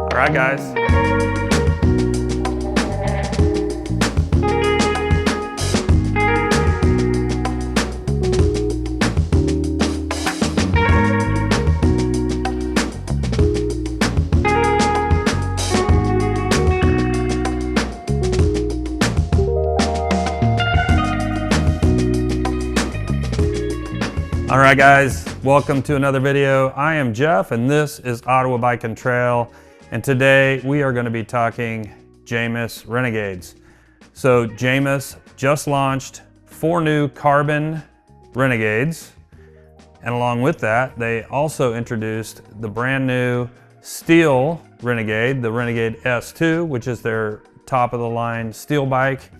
All right, guys. All right, guys, welcome to another video. I am Jeff, and this is Ottawa Bike and Trail. And today we are going to be talking Jamis Renegades. So Jamis just launched 4 new carbon Renegades. And along with that, they also introduced the brand new steel Renegade, the Renegade S2, which is their top of the line steel bike.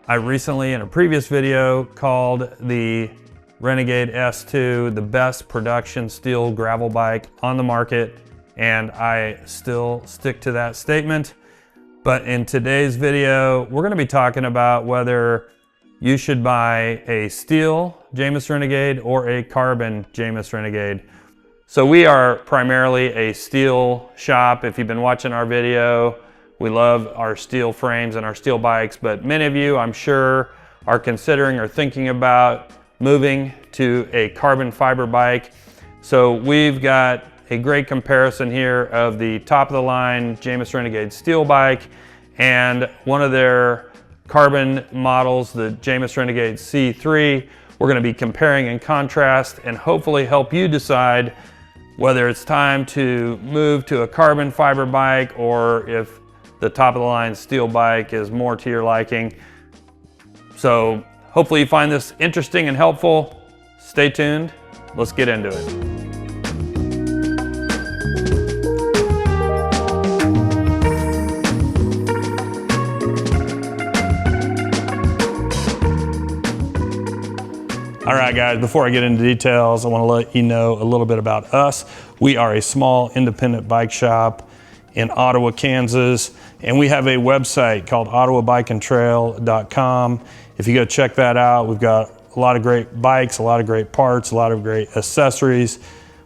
I recently, in a previous video, called the Renegade S2 the best production steel gravel bike on the market, and I still stick to that statement. But in today's video, we're going to be talking about whether you should buy a steel Jamis Renegade or a carbon Jamis Renegade. So we are primarily a steel shop. If you've been watching our video, we love our steel frames and our steel bikes, but many of you, I'm sure, are considering or thinking about moving to a carbon fiber bike. So we've got a great comparison here of the top of the line Jamis Renegade steel bike and one of their carbon models, the Jamis Renegade C3. We're going to be comparing and contrast and hopefully help you decide whether it's time to move to a carbon fiber bike or if the top of the line steel bike is more to your liking. So hopefully you find this interesting and helpful. Stay tuned. Let's get into it. All right, guys, before I get into details, I want to let you know a little bit about us. We are a small independent bike shop in Ottawa, Kansas, and we have a website called ottawabikeandtrail.com. If you go check that out, we've got a lot of great bikes, a lot of great parts, a lot of great accessories.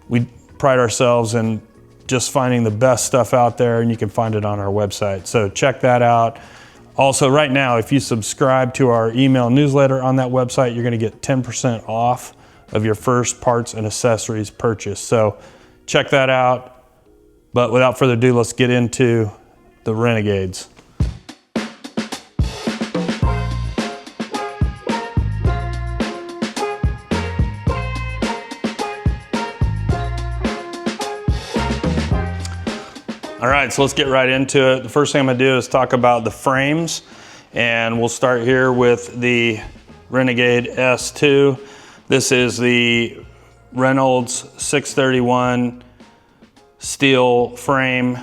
We pride ourselves in just finding the best stuff out there, and you can find it on our website. So check that out. Also, right now, if you subscribe to our email newsletter on that website, you're going to get 10% off of your first parts and accessories purchase. So check that out. But without further ado, let's get into the Renegades. All right, so let's get right into it. The first thing I'm gonna do is talk about the frames, and we'll start here with the Renegade S2. This is the Reynolds 631 steel frame.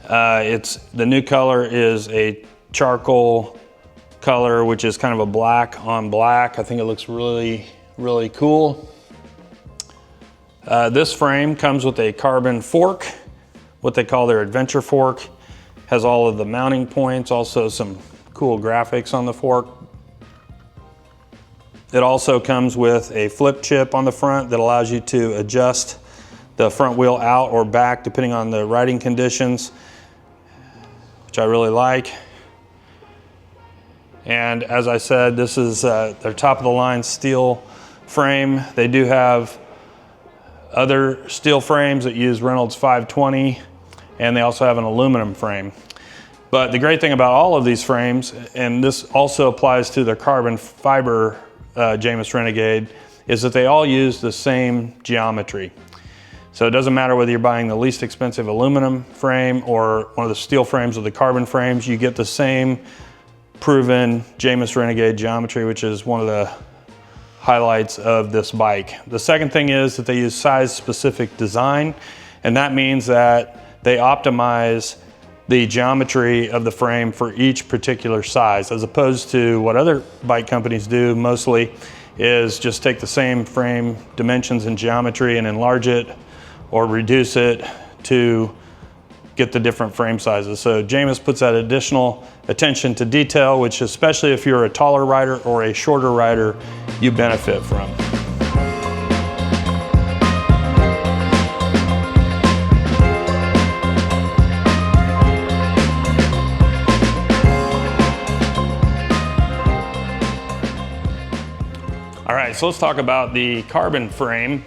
The new color is a charcoal color, which is kind of a black on black. I think it looks really, really cool. This frame comes with a carbon fork, what they call their adventure fork. Has all of the mounting points, also some cool graphics on the fork. It also comes with a flip chip on the front that allows you to adjust the front wheel out or back depending on the riding conditions, which I really like. And as I said, this is their top of the line steel frame. They do have other steel frames that use Reynolds 520, and they also have an aluminum frame. But the great thing about all of these frames, and this also applies to their carbon fiber Jamis Renegade, is that they all use the same geometry. So it doesn't matter whether you're buying the least expensive aluminum frame or one of the steel frames with the carbon frames, you get the same proven Jamis Renegade geometry, which is one of the highlights of this bike. The second thing is that they use size specific design, and that means that they optimize the geometry of the frame for each particular size, as opposed to what other bike companies do mostly is just take the same frame dimensions and geometry and enlarge it or reduce it to get the different frame sizes. So Jamis puts that additional attention to detail, which especially if you're a taller rider or a shorter rider, you benefit from. All right, so let's talk about the carbon frame.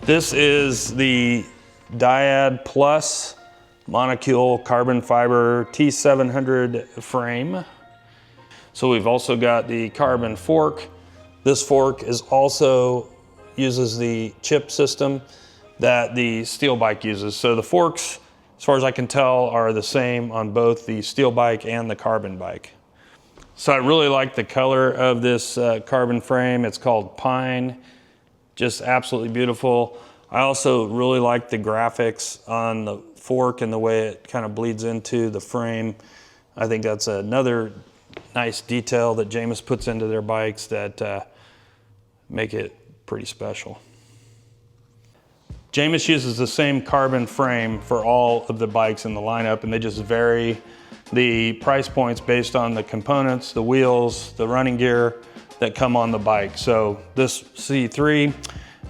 This is the Dyad Plus monocule carbon fiber T700 frame. So we've also got the carbon fork. This fork uses the chip system that the steel bike uses. So the forks, as far as I can tell, are the same on both the steel bike and the carbon bike. So I really like the color of this carbon frame. It's called Pine, just absolutely beautiful. I also really like the graphics on the fork and the way it kind of bleeds into the frame. I think that's another nice detail that Jamis puts into their bikes that make it pretty special. Jamis uses the same carbon frame for all of the bikes in the lineup, and they just vary the price points based on the components, the wheels, the running gear that come on the bike. So this C3,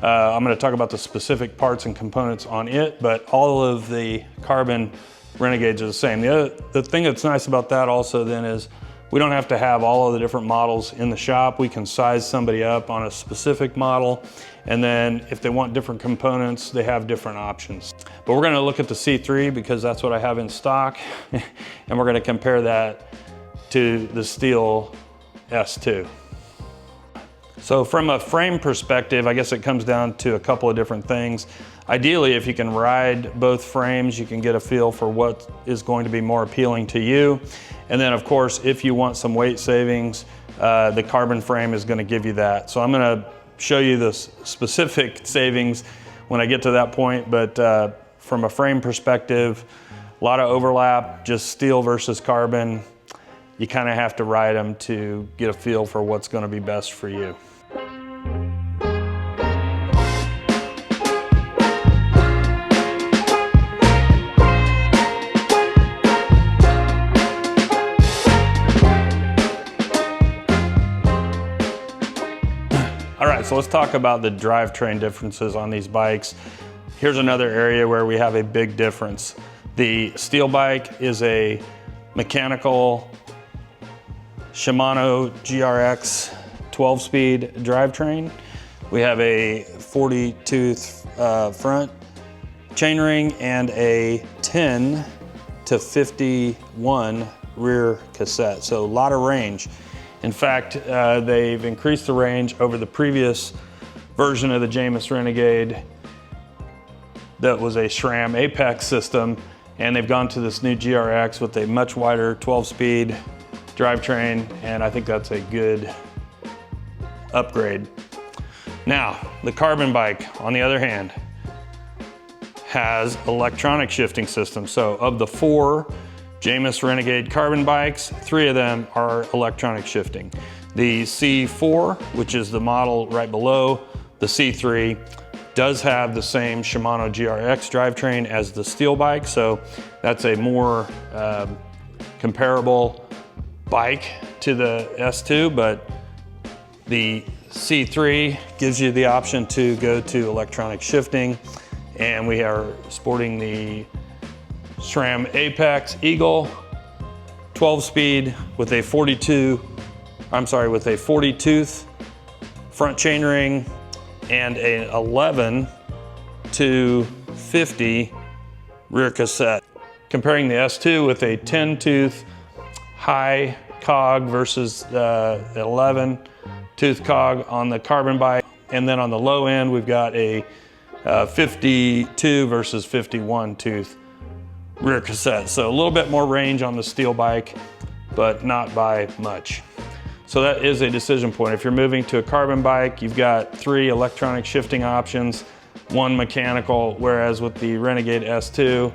I'm going to talk about the specific parts and components on it, but all of the carbon Renegades are the same. The thing that's nice about that also then is we don't have to have all of the different models in the shop. We can size somebody up on a specific model, and then if they want different components, they have different options. But we're going to look at the C3 because that's what I have in stock, and we're going to compare that to the steel S2. So from a frame perspective, I guess it comes down to a couple of different things. Ideally, if you can ride both frames, you can get a feel for what is going to be more appealing to you. And then of course, if you want some weight savings, the carbon frame is going to give you that. So I'm going to show you the specific savings when I get to that point, but from a frame perspective, a lot of overlap, just steel versus carbon. You kind of have to ride them to get a feel for what's going to be best for you. All right, so let's talk about the drivetrain differences on these bikes. Here's another area where we have a big difference. The steel bike is a mechanical Shimano GRX 12-speed drivetrain. We have a 40-tooth front chainring and a 10 to 51 rear cassette, so a lot of range. In fact, they've increased the range over the previous version of the Jamis Renegade that was a SRAM AXS system, and they've gone to this new GRX with a much wider 12-speed drivetrain, and I think that's a good upgrade. Now, the carbon bike, on the other hand, has electronic shifting systems. So of the 4 Jamis Renegade carbon bikes, 3 of them are electronic shifting. The C4, which is the model right below the C3, does have the same Shimano GRX drivetrain as the steel bike, so that's a more comparable bike to the S2, but the C3 gives you the option to go to electronic shifting, and we are sporting the SRAM AXS Eagle 12-speed with a 40-tooth front chainring and an 11 to 50 rear cassette. Comparing the S2 with a 10-tooth high cog versus the 11-tooth cog on the carbon bike. And then on the low end, we've got a 52 versus 51-tooth rear cassette. So a little bit more range on the steel bike, but not by much. So that is a decision point. If you're moving to a carbon bike, you've got 3 electronic shifting options, 1 mechanical, whereas with the Renegade S2,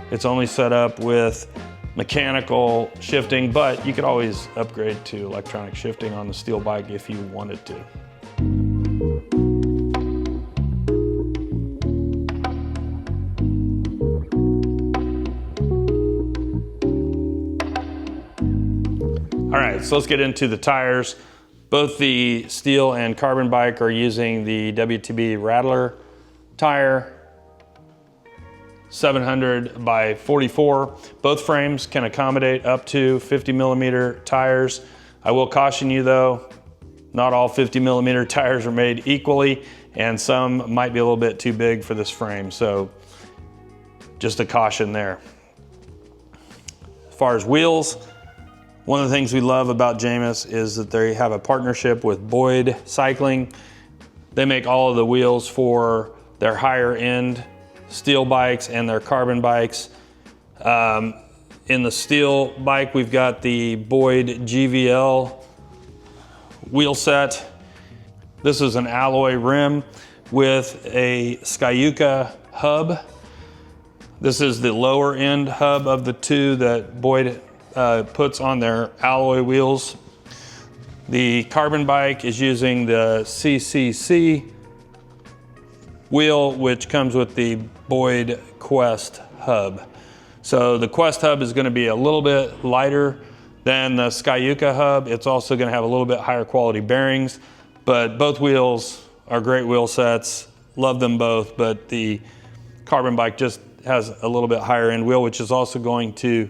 it's only set up with mechanical shifting, but you could always upgrade to electronic shifting on the steel bike if you wanted to. All right, so let's get into the tires. Both the steel and carbon bike are using the WTB Rattler tire, 700 by 44. Both frames can accommodate up to 50 millimeter tires. I will caution you though, not all 50 millimeter tires are made equally, and some might be a little bit too big for this frame, so just a caution there. As far as wheels, one of the things we love about Jamis is that they have a partnership with Boyd Cycling. They make all of the wheels for their higher end steel bikes and their carbon bikes. In the steel bike, we've got the Boyd GVL wheel set. This is an alloy rim with a Skyuka hub. This is the lower end hub of the two that Boyd puts on their alloy wheels. The carbon bike is using the CCC wheel, which comes with the Boyd Quest hub. So the Quest hub is going to be a little bit lighter than the Skyuka hub. It's also going to have a little bit higher quality bearings, but both wheels are great wheel sets. Love them both, but the carbon bike just has a little bit higher end wheel, which is also going to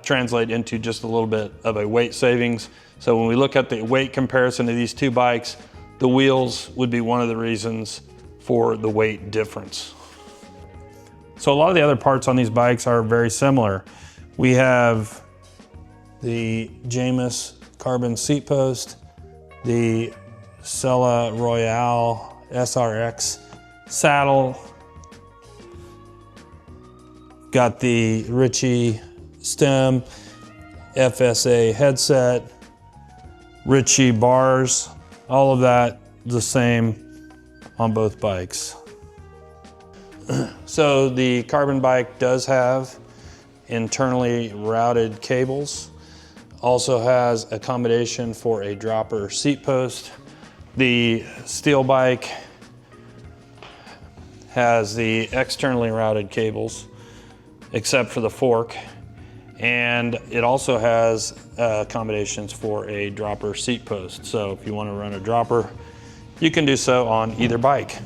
translate into just a little bit of a weight savings. So when we look at the weight comparison of these two bikes, the wheels would be one of the reasons for the weight difference. So a lot of the other parts on these bikes are very similar. We have the Jamis carbon seat post, the Sella Royale SRX saddle, got the Ritchie stem, FSA headset, Ritchie bars, all of that the same on both bikes. So the carbon bike does have internally routed cables, also has accommodation for a dropper seat post. The steel bike has the externally routed cables, except for the fork. And it also has accommodations for a dropper seat post. So if you want to run a dropper, you can do so on either bike.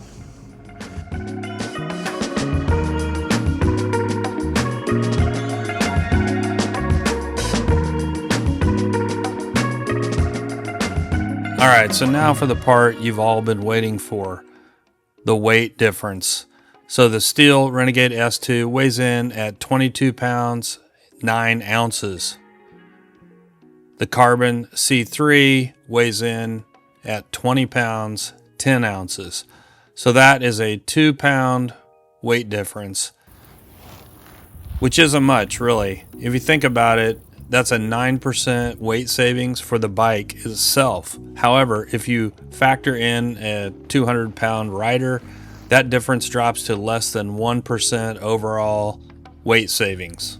All right, so now for the part you've all been waiting for, the weight difference. So the steel Renegade S2 weighs in at 22 pounds, 9 ounces. The carbon C3 weighs in at 20 pounds, 10 ounces. So that is a 2-pound weight difference, which isn't much really. If you think about it, that's a 9% weight savings for the bike itself. However, if you factor in a 200-pound rider, that difference drops to less than 1% overall weight savings.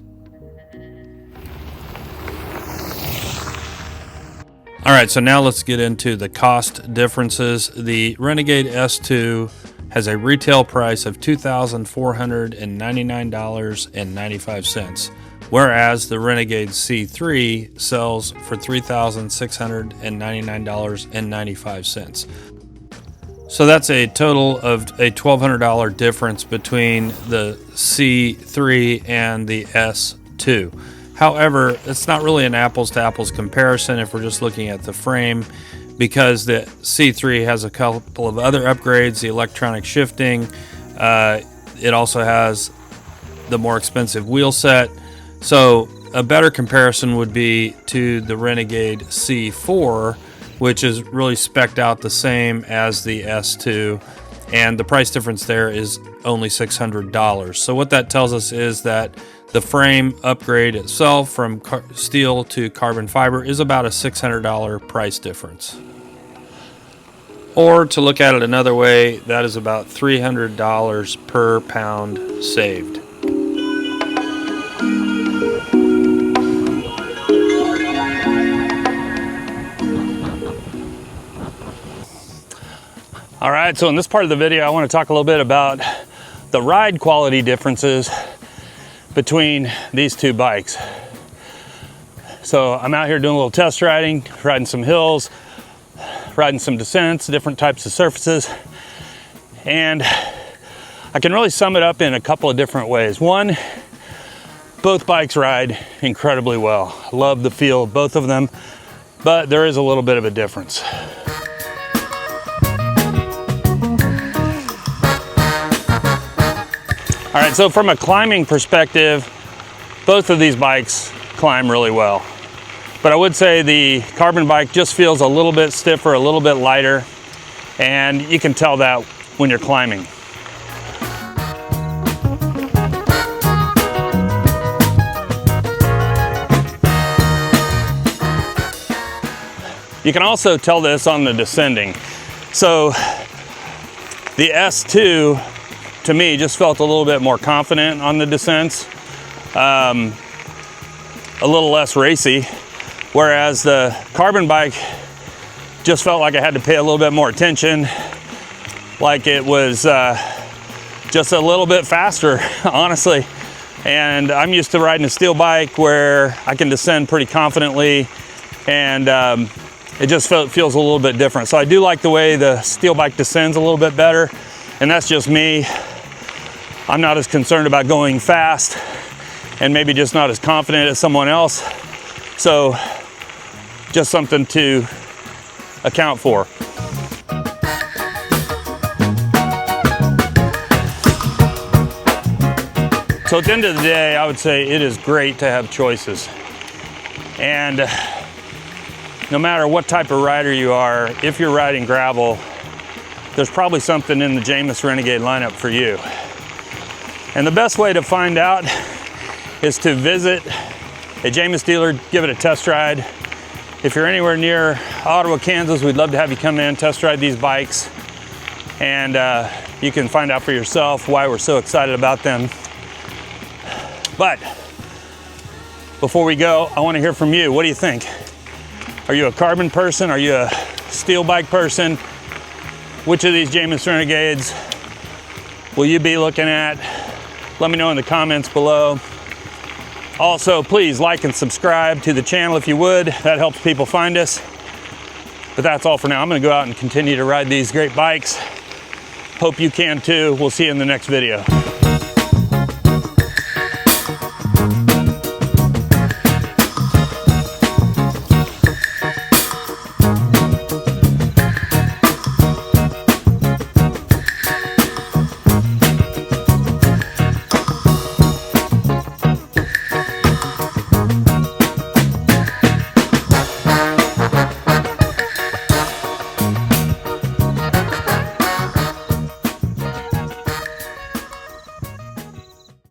All right, so now let's get into the cost differences. The Renegade S2 has a retail price of $2,499.95, whereas the Renegade C3 sells for $3,699.95. So that's a total of a $1,200 difference between the C3 and the S2. However, it's not really an apples to apples comparison if we're just looking at the frame, because the C3 has a couple of other upgrades, the electronic shifting. It also has the more expensive wheel set. So a better comparison would be to the Renegade C4, which is really spec'd out the same as the S2, and the price difference there is only $600. So what that tells us is that the frame upgrade itself from steel to carbon fiber is about a $600 price difference. Or to look at it another way, that is about $300 per pound saved. All right, so in this part of the video, I want to talk a little bit about the ride quality differences between these two bikes. So I'm out here doing a little test riding some hills, riding some descents, different types of surfaces. And I can really sum it up in a couple of different ways. One, both bikes ride incredibly well. I love the feel of both of them, but there is a little bit of a difference. All right, so from a climbing perspective, both of these bikes climb really well. But I would say the carbon bike just feels a little bit stiffer, a little bit lighter, and you can tell that when you're climbing. You can also tell this on the descending. So the S2, to me, just felt a little bit more confident on the descents, a little less racy, whereas the carbon bike just felt like I had to pay a little bit more attention, like it was just a little bit faster, honestly. And I'm used to riding a steel bike where I can descend pretty confidently, and it just feels a little bit different. So I do like the way the steel bike descends a little bit better, and that's just me. I'm not as concerned about going fast and maybe just not as confident as someone else. So just something to account for. So at the end of the day, I would say it is great to have choices. And no matter what type of rider you are, if you're riding gravel, there's probably something in the Jamis Renegade lineup for you. And the best way to find out is to visit a Jamis dealer, give it a test ride. If you're anywhere near Ottawa, Kansas, we'd love to have you come in, test ride these bikes, and you can find out for yourself why we're so excited about them. But before we go, I want to hear from you. What do you think? Are you a carbon person? Are you a steel bike person? Which of these Jamis Renegades will you be looking at? Let me know in the comments below. Also, please like and subscribe to the channel if you would. That helps people find us. But that's all for now. I'm going to go out and continue to ride these great bikes. Hope you can too. We'll see you in the next video.